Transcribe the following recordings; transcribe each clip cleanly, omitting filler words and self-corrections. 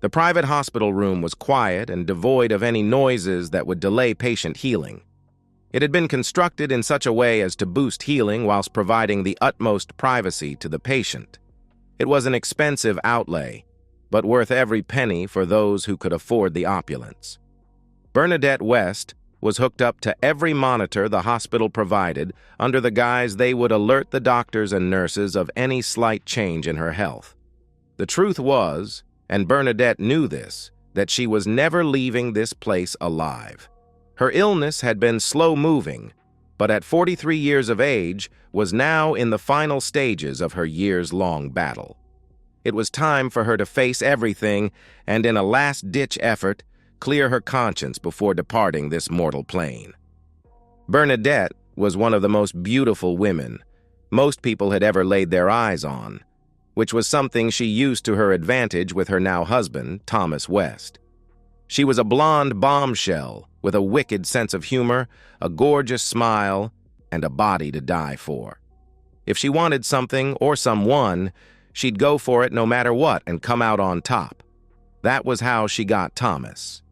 The private hospital room was quiet and devoid of any noises that would delay patient healing. It had been constructed in such a way as to boost healing whilst providing the utmost privacy to the patient. It was an expensive outlay, but worth every penny for those who could afford the opulence. Bernadette West was hooked up to every monitor the hospital provided under the guise they would alert the doctors and nurses of any slight change in her health. The truth was, and Bernadette knew this, that she was never leaving this place alive. Her illness had been slow-moving, but at 43 years of age was now in the final stages of her years-long battle. It was time for her to face everything and, in a last-ditch effort, clear her conscience before departing this mortal plane. Bernadette was one of the most beautiful women most people had ever laid their eyes on, which was something she used to her advantage with her now husband, Thomas West. She was a blonde bombshell with a wicked sense of humor, a gorgeous smile, and a body to die for. If she wanted something or someone, she'd go for it no matter what and come out on top. That was how she got Thomas.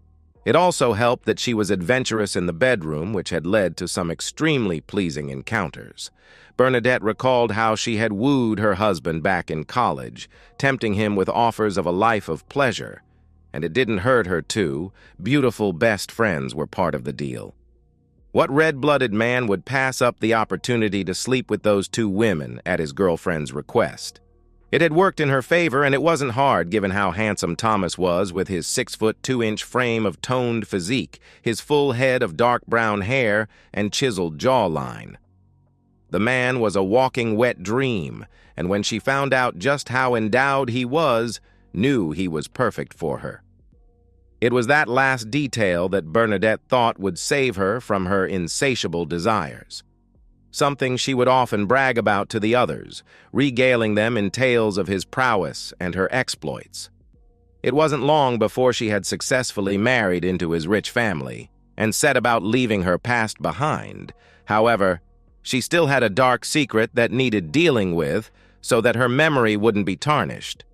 It also helped that she was adventurous in the bedroom, which had led to some extremely pleasing encounters. Bernadette recalled how she had wooed her husband back in college, tempting him with offers of a life of pleasure. And it didn't hurt her, too. Beautiful best friends were part of the deal. What red-blooded man would pass up the opportunity to sleep with those two women at his girlfriend's request? It had worked in her favor, and it wasn't hard given how handsome Thomas was with his 6'2" frame of toned physique, his full head of dark brown hair, and chiseled jawline. The man was a walking wet dream, and when she found out just how endowed he was, knew he was perfect for her. It was that last detail that Bernadette thought would save her from her insatiable desires. Something she would often brag about to the others, regaling them in tales of his prowess and her exploits. It wasn't long before she had successfully married into his rich family and set about leaving her past behind. However, she still had a dark secret that needed dealing with so that her memory wouldn't be tarnished.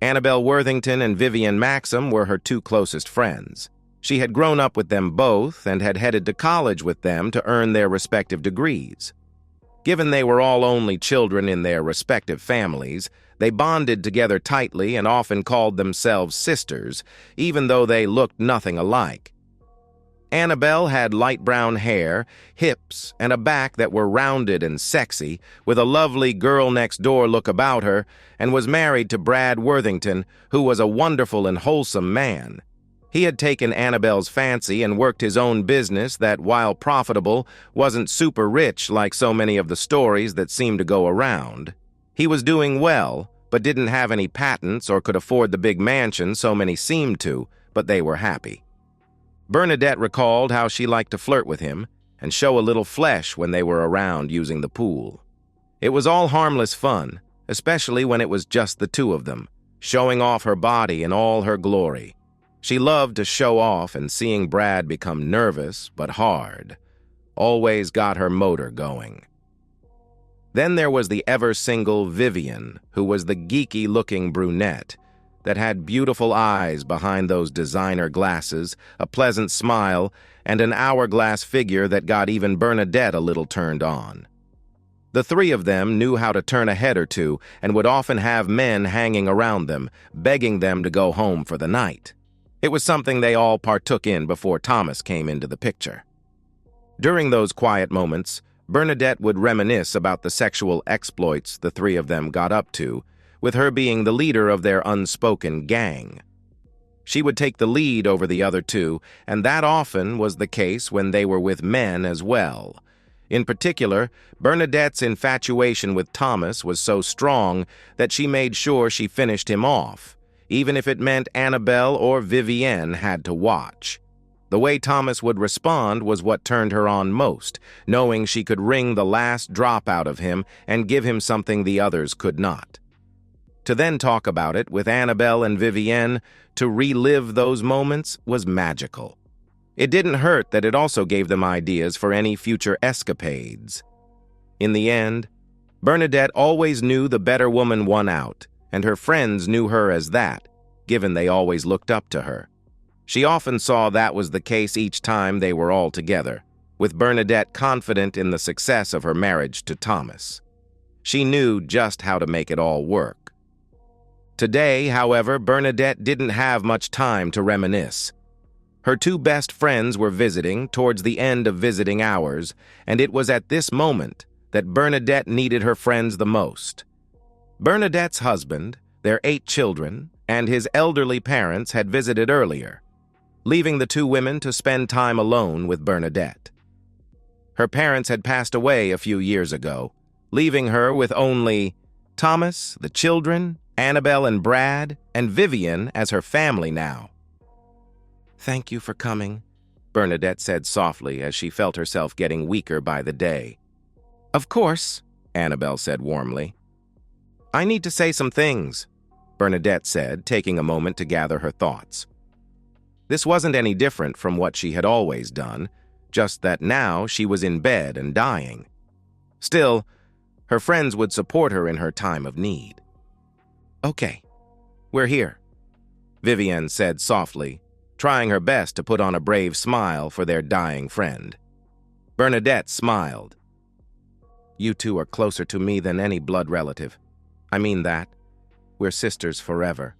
Annabelle Worthington and Vivian Maxim were her two closest friends. She had grown up with them both and had headed to college with them to earn their respective degrees. Given they were all only children in their respective families, they bonded together tightly and often called themselves sisters, even though they looked nothing alike. Annabelle had light brown hair, hips, and a back that were rounded and sexy, with a lovely girl-next-door look about her, and was married to Brad Worthington, who was a wonderful and wholesome man. He had taken Annabelle's fancy and worked his own business that, while profitable, wasn't super rich like so many of the stories that seemed to go around. He was doing well, but didn't have any patents or could afford the big mansion so many seemed to, but they were happy. Bernadette recalled how she liked to flirt with him and show a little flesh when they were around using the pool. It was all harmless fun, especially when it was just the two of them, showing off her body in all her glory. She loved to show off, and seeing Brad become nervous but hard always got her motor going. Then there was the ever-single Vivian, who was the geeky-looking brunette that had beautiful eyes behind those designer glasses, a pleasant smile, and an hourglass figure that got even Bernadette a little turned on. The three of them knew how to turn a head or two and would often have men hanging around them, begging them to go home for the night. It was something they all partook in before Thomas came into the picture. During those quiet moments, Bernadette would reminisce about the sexual exploits the three of them got up to, with her being the leader of their unspoken gang. She would take the lead over the other two, and that often was the case when they were with men as well. In particular, Bernadette's infatuation with Thomas was so strong that she made sure she finished him off, even if it meant Annabelle or Vivienne had to watch. The way Thomas would respond was what turned her on most, knowing she could wring the last drop out of him and give him something the others could not. To then talk about it with Annabelle and Vivienne, to relive those moments, was magical. It didn't hurt that it also gave them ideas for any future escapades. In the end, Bernadette always knew the better woman won out, and her friends knew her as that, given they always looked up to her. She often saw that was the case each time they were all together, with Bernadette confident in the success of her marriage to Thomas. She knew just how to make it all work. Today, however, Bernadette didn't have much time to reminisce. Her two best friends were visiting towards the end of visiting hours, and it was at this moment that Bernadette needed her friends the most. Bernadette's husband, their 8 children, and his elderly parents had visited earlier, leaving the two women to spend time alone with Bernadette. Her parents had passed away a few years ago, leaving her with only Thomas, the children, Annabelle and Brad, and Vivian as her family now. "Thank you for coming," Bernadette said softly as she felt herself getting weaker by the day. "Of course," Annabelle said warmly. "I need to say some things," Bernadette said, taking a moment to gather her thoughts. This wasn't any different from what she had always done, just that now she was in bed and dying. Still, her friends would support her in her time of need. "Okay, we're here," Vivian said softly, trying her best to put on a brave smile for their dying friend. Bernadette smiled. "You two are closer to me than any blood relative. I mean that. We're sisters forever,"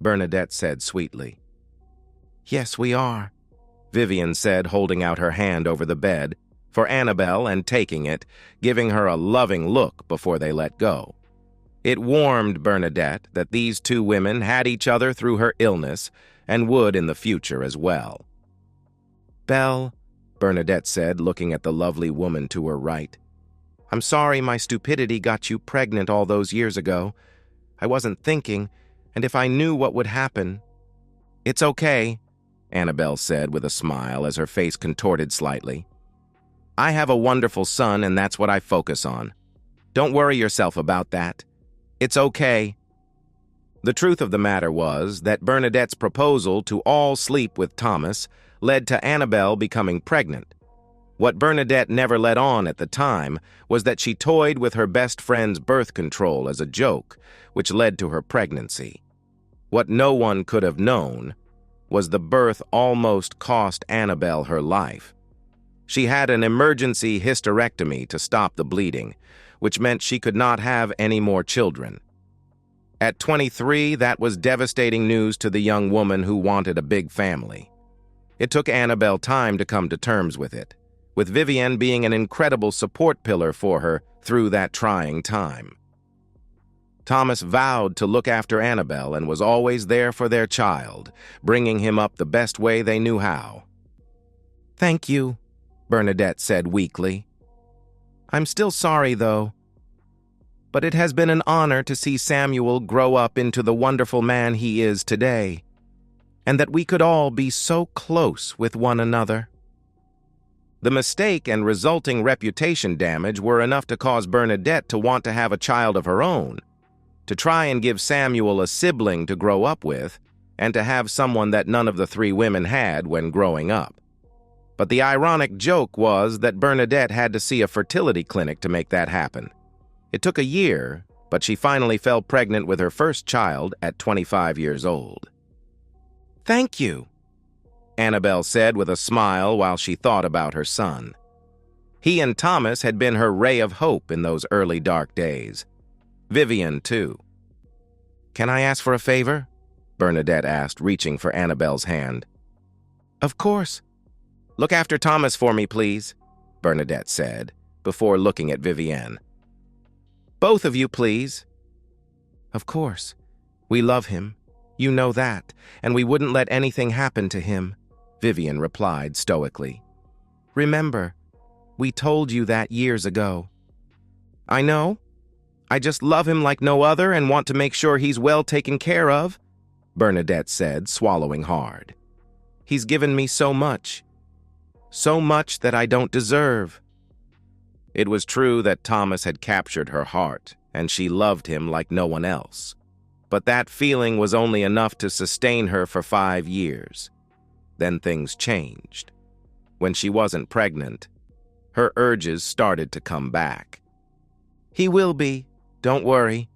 Bernadette said sweetly. "Yes, we are," Vivian said, holding out her hand over the bed for Annabelle and taking it, giving her a loving look before they let go. It warmed Bernadette that these two women had each other through her illness and would in the future as well. "Belle," Bernadette said, looking at the lovely woman to her right, "I'm sorry my stupidity got you pregnant all those years ago. I wasn't thinking, and if I knew what would happen—" "It's okay," Annabelle said with a smile as her face contorted slightly. "I have a wonderful son, and that's what I focus on. Don't worry yourself about that. It's okay." The truth of the matter was that Bernadette's proposal to all sleep with Thomas led to Annabelle becoming pregnant. What Bernadette never let on at the time was that she toyed with her best friend's birth control as a joke, which led to her pregnancy. What no one could have known was the birth almost cost Annabelle her life. She had an emergency hysterectomy to stop the bleeding, which meant she could not have any more children. At 23, that was devastating news to the young woman who wanted a big family. It took Annabelle time to come to terms with it, with Vivian being an incredible support pillar for her through that trying time. Thomas vowed to look after Annabelle and was always there for their child, bringing him up the best way they knew how. "Thank you," Bernadette said weakly. "I'm still sorry, though. But it has been an honor to see Samuel grow up into the wonderful man he is today, and that we could all be so close with one another." The mistake and resulting reputation damage were enough to cause Bernadette to want to have a child of her own, to try and give Samuel a sibling to grow up with, and to have someone that none of the three women had when growing up. But the ironic joke was that Bernadette had to see a fertility clinic to make that happen. It took a year, but she finally fell pregnant with her first child at 25 years old. "Thank you," Annabelle said with a smile while she thought about her son. He and Thomas had been her ray of hope in those early dark days. Vivian, too. "Can I ask for a favor?" Bernadette asked, reaching for Annabelle's hand. "Of course." "Look after Thomas for me, please," Bernadette said, before looking at Vivian. "Both of you, please." "Of course. We love him. You know that, and we wouldn't let anything happen to him," Vivian replied stoically. "Remember, we told you that years ago." "I know. I just love him like no other and want to make sure he's well taken care of," Bernadette said, swallowing hard. "He's given me so much that I don't deserve." It was true that Thomas had captured her heart, and she loved him like no one else. But that feeling was only enough to sustain her for 5 years. Then things changed. When she wasn't pregnant, her urges started to come back. "He will be. Don't worry,"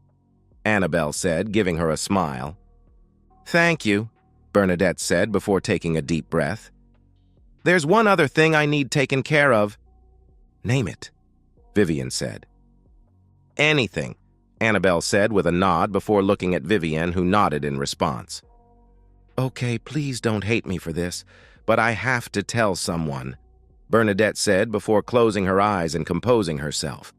Annabelle said, giving her a smile. Thank you, Bernadette said before taking a deep breath. There's one other thing I need taken care of. Name it, Vivian said. Anything, Annabelle said with a nod before looking at Vivian, who nodded in response. Okay, please don't hate me for this, but I have to tell someone, Bernadette said before closing her eyes and composing herself.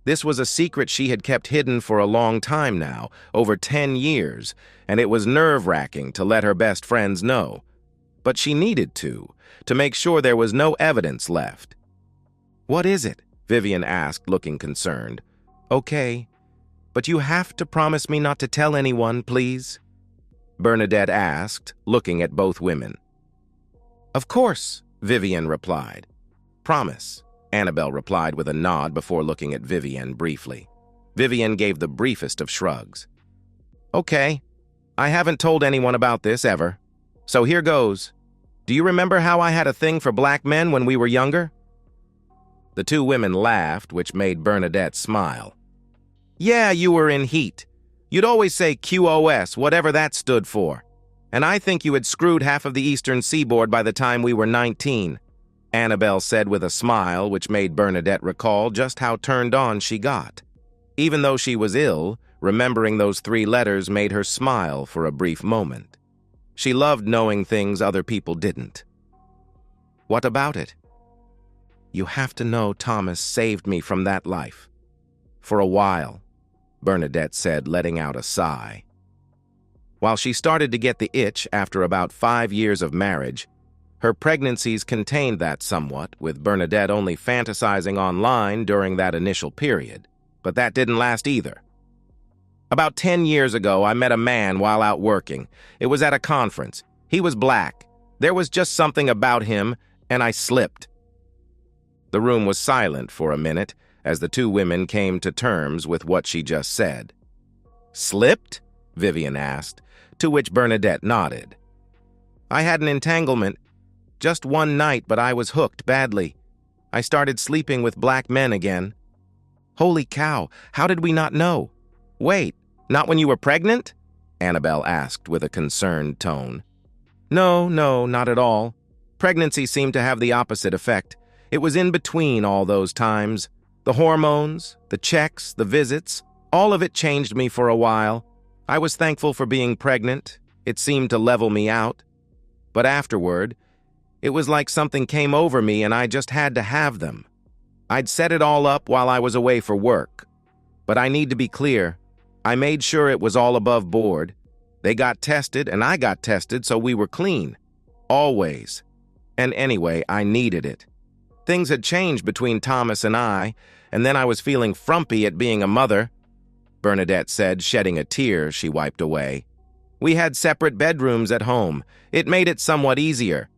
This was a secret she had kept hidden for a long time now, over 10 years, and it was nerve-wracking to let her best friends know. But she needed to make sure there was no evidence left. What is it? Vivian asked, looking concerned. Okay, but you have to promise me not to tell anyone, please, Bernadette asked, looking at both women. Of course, Vivian replied. Promise, Annabelle replied with a nod before looking at Vivian briefly. Vivian gave the briefest of shrugs. Okay, I haven't told anyone about this ever, so here goes. Do you remember how I had a thing for black men when we were younger? The two women laughed, which made Bernadette smile. Yeah, you were in heat. You'd always say QOS, whatever that stood for. And I think you had screwed half of the eastern seaboard by the time we were 19, Annabelle said with a smile, which made Bernadette recall just how turned on she got. Even though she was ill, remembering those 3 letters made her smile for a brief moment. She loved knowing things other people didn't. What about it? You have to know Thomas saved me from that life. For a while, Bernadette said, letting out a sigh. While she started to get the itch after about 5 years of marriage, her pregnancies contained that somewhat, with Bernadette only fantasizing online during that initial period. But that didn't last either. About 10 years ago, I met a man while out working. It was at a conference. He was black. There was just something about him, and I slipped. The room was silent for a minute as the two women came to terms with what she just said. Slipped? Vivian asked, to which Bernadette nodded. I had an entanglement. Just one night, but I was hooked badly. I started sleeping with black men again. Holy cow, how did we not know? Wait, not when you were pregnant? Annabelle asked with a concerned tone. No, not at all. Pregnancy seemed to have the opposite effect. It was in between all those times. The hormones, the checks, the visits, all of it changed me for a while. I was thankful for being pregnant. It seemed to level me out. But afterward, it was like something came over me and I just had to have them. I'd set it all up while I was away for work. But I need to be clear. I made sure it was all above board. They got tested and I got tested, so we were clean. Always. And anyway, I needed it. Things had changed between Thomas and I, and then I was feeling frumpy at being a mother, Bernadette said, shedding a tear she wiped away. We had separate bedrooms at home. It made it somewhat easier.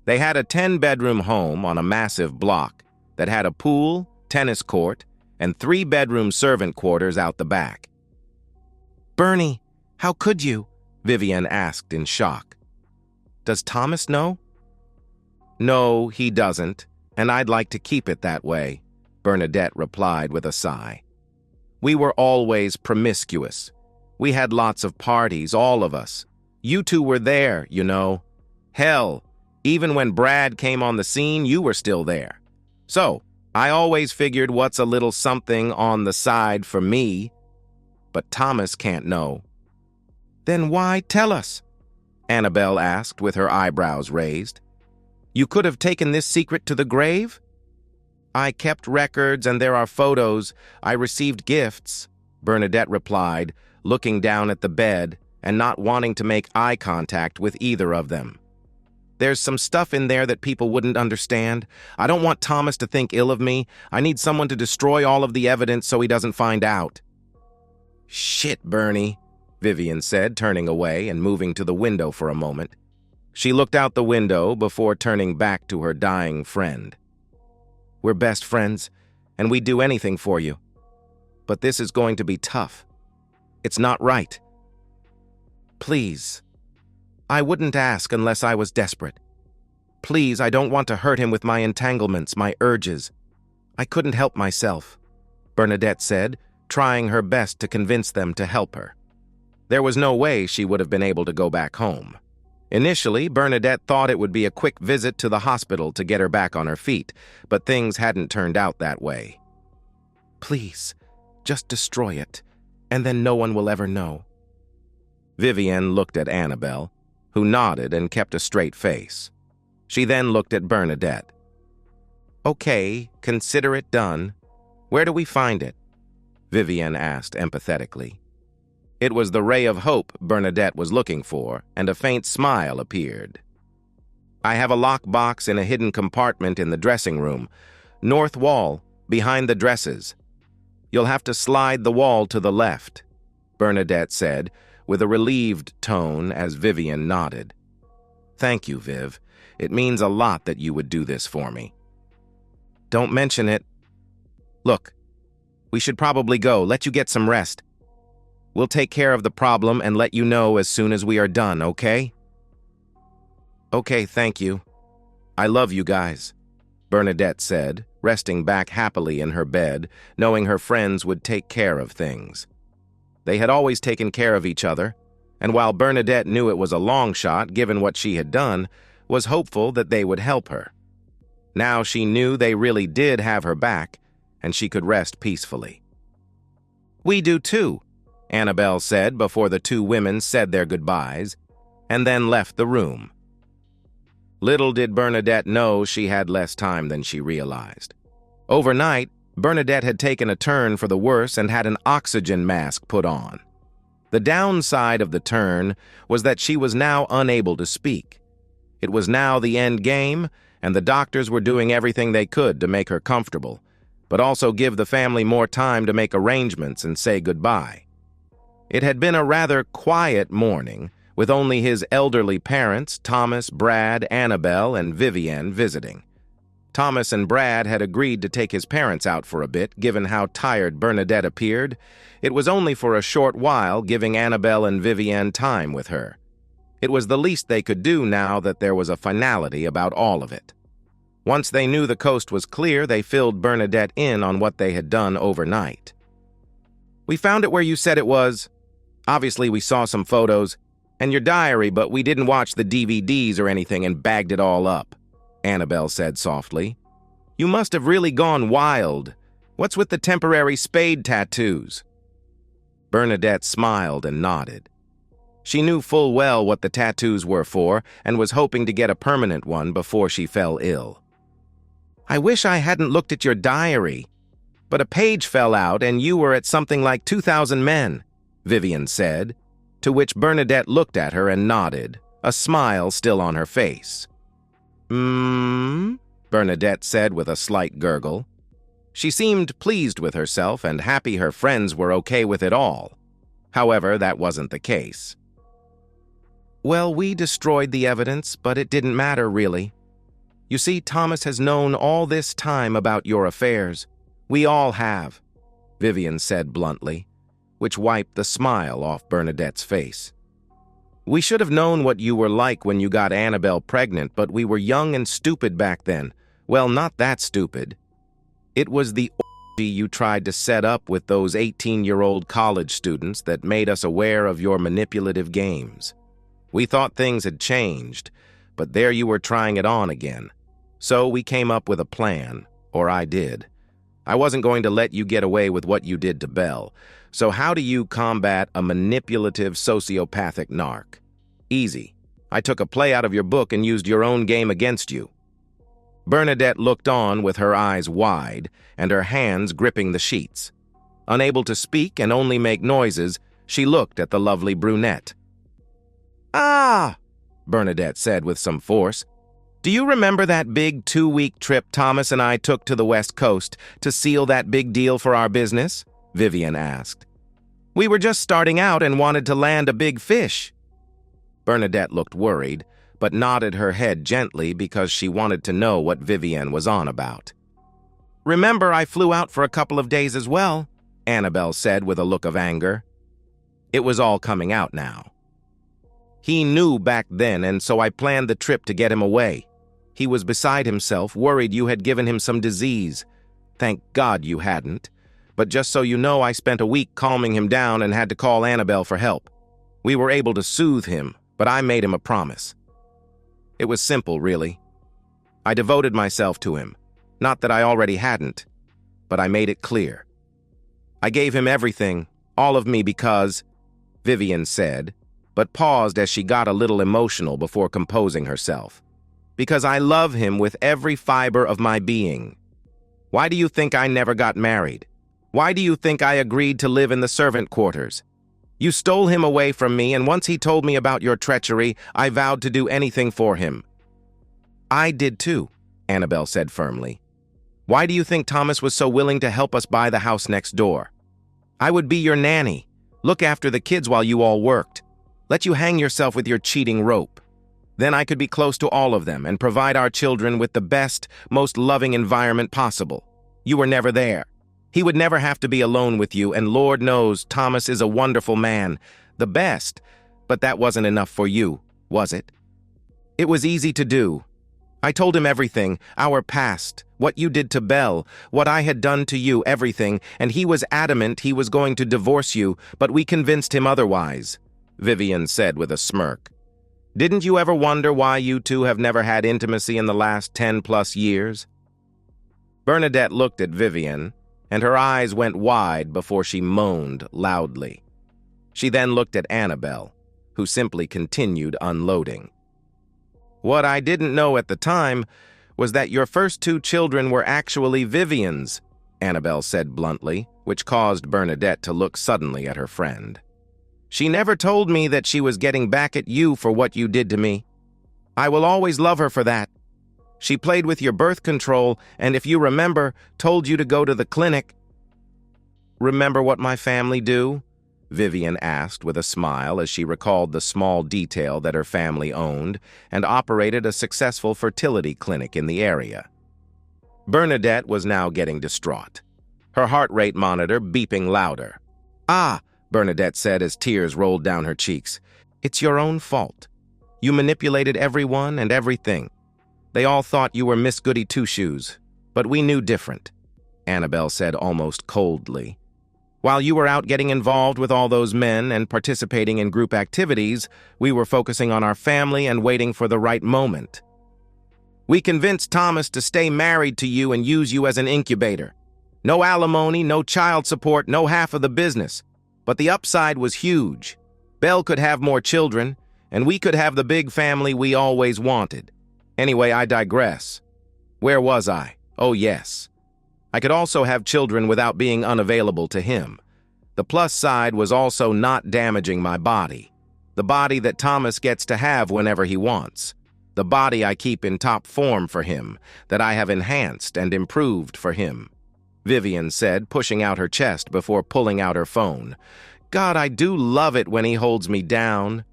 They had a 10-bedroom home on a massive block that had a pool, tennis court, and 3-bedroom servant quarters out the back. Bernie, how could you? Vivian asked in shock. Does Thomas know? No, he doesn't, and I'd like to keep it that way, Bernadette replied with a sigh. We were always promiscuous. We had lots of parties, all of us. You two were there, you know. Hell, even when Brad came on the scene, you were still there. So, I always figured what's a little something on the side for me. But Thomas can't know. Then why tell us? Annabelle asked with her eyebrows raised. You could have taken this secret to the grave? I kept records and there are photos. I received gifts, Bernadette replied, looking down at the bed and not wanting to make eye contact with either of them. There's some stuff in there that people wouldn't understand. I don't want Thomas to think ill of me. I need someone to destroy all of the evidence so he doesn't find out. Shit, Bernie, Vivian said, turning away and moving to the window for a moment. She looked out the window before turning back to her dying friend. We're best friends, and we'd do anything for you. But this is going to be tough. It's not right. Please. I wouldn't ask unless I was desperate. Please, I don't want to hurt him with my entanglements, my urges. I couldn't help myself, Bernadette said, trying her best to convince them to help her. There was no way she would have been able to go back home. Initially, Bernadette thought it would be a quick visit to the hospital to get her back on her feet, but things hadn't turned out that way. "Please, just destroy it, and then no one will ever know." Vivienne looked at Annabelle, who nodded and kept a straight face. She then looked at Bernadette. "Okay, consider it done. Where do we find it?" Vivienne asked empathetically. It was the ray of hope Bernadette was looking for, and a faint smile appeared. "I have a lockbox in a hidden compartment in the dressing room, north wall, behind the dresses. You'll have to slide the wall to the left," Bernadette said, with a relieved tone as Vivienne nodded. "Thank you, Viv. It means a lot that you would do this for me." "Don't mention it. Look, we should probably go. Let you get some rest. We'll take care of the problem and let you know as soon as we are done, okay?" "Okay, thank you. I love you guys," Bernadette said, resting back happily in her bed, knowing her friends would take care of things. They had always taken care of each other, and while Bernadette knew it was a long shot given what she had done, was hopeful that they would help her. Now she knew they really did have her back, and she could rest peacefully. "We do too," Annabelle said before the two women said their goodbyes, and then left the room. Little did Bernadette know she had less time than she realized. Overnight, Bernadette had taken a turn for the worse and had an oxygen mask put on. The downside of the turn was that she was now unable to speak. It was now the end game, and the doctors were doing everything they could to make her comfortable, but also give the family more time to make arrangements and say goodbye. It had been a rather quiet morning, with only his elderly parents, Thomas, Brad, Annabelle, and Vivienne, visiting. Thomas and Brad had agreed to take his parents out for a bit, given how tired Bernadette appeared. It was only for a short while, giving Annabelle and Vivienne time with her. It was the least they could do now that there was a finality about all of it. Once they knew the coast was clear, they filled Bernadette in on what they had done overnight. "We found it where you said it was. Obviously, we saw some photos and your diary, but we didn't watch the DVDs or anything and bagged it all up," Annabelle said softly. "You must have really gone wild. What's with the temporary spade tattoos?" Bernadette smiled and nodded. She knew full well what the tattoos were for and was hoping to get a permanent one before she fell ill. "I wish I hadn't looked at your diary, but a page fell out and you were at something like 2,000 men, Vivienne said, to which Bernadette looked at her and nodded, a smile still on her face. Bernadette said with a slight gurgle. She seemed pleased with herself and happy her friends were okay with it all. However, that wasn't the case. "Well, we destroyed the evidence, but it didn't matter, really. You see, Thomas has known all this time about your affairs. We all have," Vivienne said bluntly, which wiped the smile off Bernadette's face. "We should have known what you were like when you got Annabelle pregnant, but we were young and stupid back then. Well, not that stupid. It was the orgy you tried to set up with those 18-year-old college students that made us aware of your manipulative games. We thought things had changed, but there you were trying it on again. So we came up with a plan, or I did. I wasn't going to let you get away with what you did to Belle. So how do you combat a manipulative sociopathic narc? Easy. I took a play out of your book and used your own game against you." Bernadette looked on with her eyes wide and her hands gripping the sheets. Unable to speak and only make noises, she looked at the lovely brunette. "Ah!" Bernadette said with some force. "Do you remember that big 2-week trip Thomas and I took to the West Coast to seal that big deal for our business?" Vivienne asked. "We were just starting out and wanted to land a big fish." Bernadette looked worried, but nodded her head gently because she wanted to know what Vivienne was on about. "Remember, I flew out for a couple of days as well," Annabelle said with a look of anger. It was all coming out now. "He knew back then, and so I planned the trip to get him away. He was beside himself, worried you had given him some disease. Thank God you hadn't. But just so you know, I spent a week calming him down and had to call Annabelle for help. We were able to soothe him, but I made him a promise. It was simple, really. I devoted myself to him. Not that I already hadn't, but I made it clear. I gave him everything, all of me because, Vivian said, but paused as she got a little emotional before composing herself. Because I love him with every fiber of my being. Why do you think I never got married? Why do you think I agreed to live in the servant quarters? You stole him away from me, and once he told me about your treachery, I vowed to do anything for him. I did too, Annabelle said firmly. Why do you think Thomas was so willing to help us buy the house next door? I would be your nanny, look after the kids while you all worked, let you hang yourself with your cheating rope. Then I could be close to all of them and provide our children with the best, most loving environment possible. You were never there. He would never have to be alone with you, and Lord knows Thomas is a wonderful man, the best, but that wasn't enough for you, was it? It was easy to do. I told him everything, our past, what you did to Belle, what I had done to you, everything, and he was adamant he was going to divorce you, but we convinced him otherwise, Vivian said with a smirk. Didn't you ever wonder why you two have never had intimacy in the last 10+ years? Bernadette looked at Vivian, and her eyes went wide before she moaned loudly. She then looked at Annabelle, who simply continued unloading. What I didn't know at the time was that your first 2 children were actually Vivian's, Annabelle said bluntly, which caused Bernadette to look suddenly at her friend. She never told me that she was getting back at you for what you did to me. I will always love her for that. She played with your birth control, and if you remember, told you to go to the clinic. Remember what my family do? Vivian asked with a smile as she recalled the small detail that her family owned and operated a successful fertility clinic in the area. Bernadette was now getting distraught, her heart rate monitor beeping louder. Ah, Bernadette said as tears rolled down her cheeks. It's your own fault. You manipulated everyone and everything. They all thought you were Miss Goody Two-Shoes, but we knew different, Annabelle said almost coldly. While you were out getting involved with all those men and participating in group activities, we were focusing on our family and waiting for the right moment. We convinced Thomas to stay married to you and use you as an incubator. No alimony, no child support, no half of the business. But the upside was huge. Belle could have more children, and we could have the big family we always wanted. Anyway, I digress. Where was I? Oh, yes. I could also have children without being unavailable to him. The plus side was also not damaging my body. The body that Thomas gets to have whenever he wants. The body I keep in top form for him, that I have enhanced and improved for him. Vivian said, pushing out her chest before pulling out her phone. God, I do love it when he holds me down.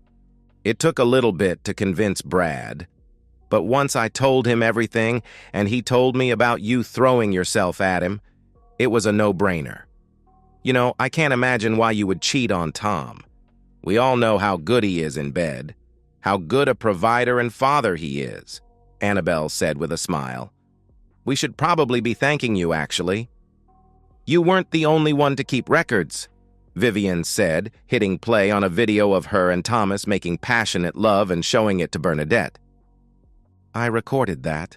It took a little bit to convince Brad. But once I told him everything, and he told me about you throwing yourself at him, it was a no-brainer. You know, I can't imagine why you would cheat on Tom. We all know how good he is in bed, how good a provider and father he is, Annabelle said with a smile. We should probably be thanking you, actually. You weren't the only one to keep records, Vivian said, hitting play on a video of her and Thomas making passionate love and showing it to Bernadette. I recorded that,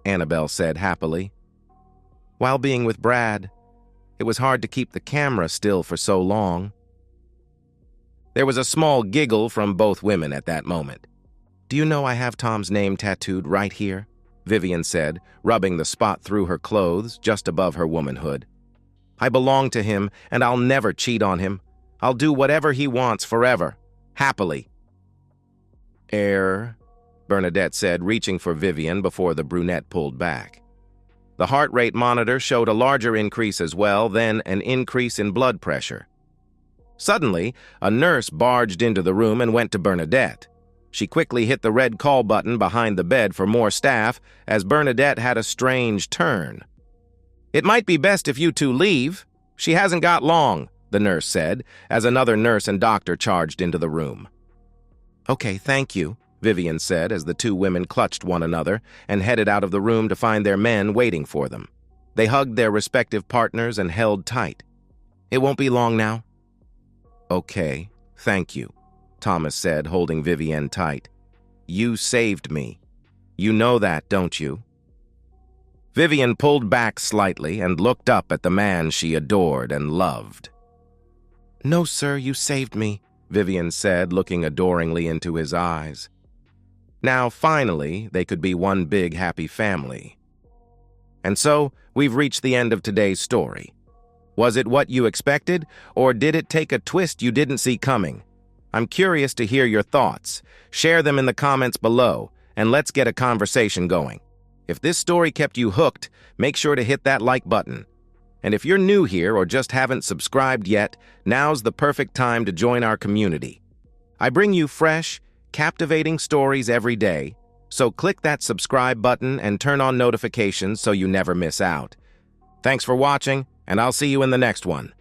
Annabelle said happily. While being with Brad, it was hard to keep the camera still for so long. There was a small giggle from both women at that moment. Do you know I have Tom's name tattooed right here? Vivian said, rubbing the spot through her clothes just above her womanhood. I belong to him, and I'll never cheat on him. I'll do whatever he wants forever, happily. Bernadette said, reaching for Vivian before the brunette pulled back. The heart rate monitor showed a larger increase as well, then an increase in blood pressure. Suddenly, a nurse barged into the room and went to Bernadette. She quickly hit the red call button behind the bed for more staff as Bernadette had a strange turn. It might be best if you two leave. She hasn't got long, the nurse said, as another nurse and doctor charged into the room. Okay, thank you, Vivian said as the two women clutched one another and headed out of the room to find their men waiting for them. They hugged their respective partners and held tight. It won't be long now. Okay, thank you, Thomas said, holding Vivienne tight. You saved me. You know that, don't you? Vivienne pulled back slightly and looked up at the man she adored and loved. No, sir, you saved me, Vivienne said, looking adoringly into his eyes. Now, finally, they could be one big happy family. And so, we've reached the end of today's story. Was it what you expected, or did it take a twist you didn't see coming? I'm curious to hear your thoughts. Share them in the comments below, and let's get a conversation going. If this story kept you hooked, make sure to hit that like button. And if you're new here or just haven't subscribed yet, now's the perfect time to join our community. I bring you fresh, captivating stories every day, so click that subscribe button and turn on notifications so you never miss out. Thanks for watching, and I'll see you in the next one.